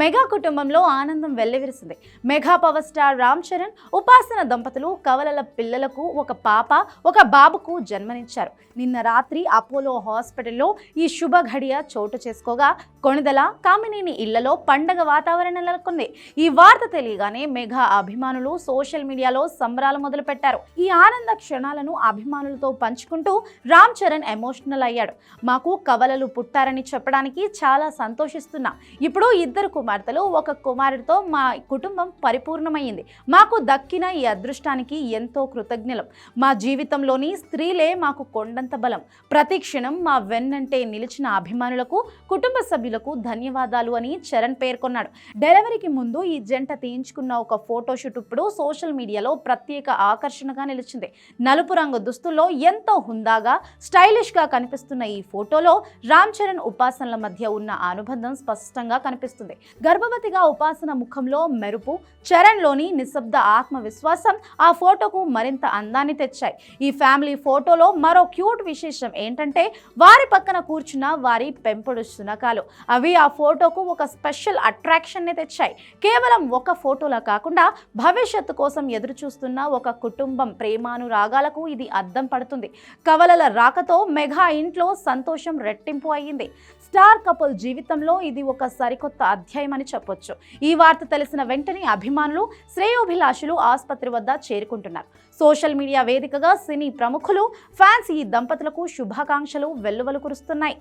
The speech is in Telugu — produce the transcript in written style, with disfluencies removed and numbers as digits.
మెగా కుటుంబంలో ఆనందం వెల్లివిరిసింది. Mega power star Ram Charan, Upasana దంపతులు కవలల పిల్లలకు ఒక పాప, ఒక బాబుకు జన్మనిచ్చారు. నిన్న రాత్రి అపోలో హాస్పిటల్లో ఈ శుభ ఘడియ చోటు చేసుకోగా కొణిదల, కామినేని ఇళ్లలో పండగ వాతావరణం నెలకొంది. ఈ వార్త తెలియగానే మెగా అభిమానులు సోషల్ మీడియాలో సంబరాలు మొదలుపెట్టారు. ఈ ఆనంద క్షణాలను అభిమానులతో పంచుకుంటూ రామ్ చరణ్ ఎమోషనల్ అయ్యాడు. మాకు కవలలు పుట్టారని చెప్పడానికి చాలా సంతోషిస్తున్నా. ఇప్పుడు ఇద్దరు కుమార్తెలు, ఒక కుమారుడితో మా కుటుంబం పరిపూర్ణమైంది. మాకు దక్కిన ఈ అదృష్టానికి ఎంతో కృతజ్ఞులం. మా జీవితంలోని స్త్రీలే మాకు కొండంత బలం. ప్రతి క్షణం మా వెన్నంటే నిలిచిన అభిమానులకు, కుటుంబ సభ్యులకు ధన్యవాదాలు అని చరణ్ పేర్కొన్నాడు. డెలివరీకి ముందు ఈ జంట తీయించుకున్న ఒక ఫోటోషూట్ ఇప్పుడు సోషల్ మీడియాలో ప్రత్యేక ఆకర్షణగా నిలిచింది. నలుపు రంగు దుస్తుల్లో ఎంతో హుందాగా, స్టైలిష్ గా కనిపిస్తున్న ఈ ఫోటోలో రామ్ చరణ్, ఉపాసనల మధ్య ఉన్న అనుబంధం స్పష్టంగా కనిపిస్తుంది. గర్భవతిగా ఉపాసన ముఖంలో మెరుపు, చరణ్లోని నిశ్శబ్ద ఆత్మవిశ్వాసం ఆ ఫోటోకు మరింత అందాన్ని తెచ్చాయి. ఈ ఫ్యామిలీ ఫోటోలో మరో క్యూట్ విశేషం ఏంటంటే వారి పక్కన కూర్చున్న వారి పెంపుడు శునకాలు. అవి ఆ ఫోటోకు ఒక స్పెషల్ అట్రాక్షన్ ని తెచ్చాయి. కేవలం ఒక ఫోటోలా కాకుండా భవిష్యత్తు కోసం ఎదురు చూస్తున్న ఒక కుటుంబం ప్రేమానురాగాలకు ఇది అద్దం పడుతుంది. కవలల రాకతో మెగా ఇంట్లో సంతోషం రెట్టింపు అయ్యింది. స్టార్ కపుల్ జీవితంలో ఇది ఒక సరికొత్త అధ్యాయం అని చెప్పొచ్చు. ఈ వార్త తెలిసిన వెంటనే అభిమానులు, శ్రేయోభిలాషులు ఆసుపత్రి వద్ద చేరుకుంటున్నారు. సోషల్ మీడియా వేదికగా సినీ ప్రముఖులు, ఫ్యాన్స్ ఈ దంపతులకు శుభాకాంక్షలు వెల్లువలు కురుస్తున్నాయి.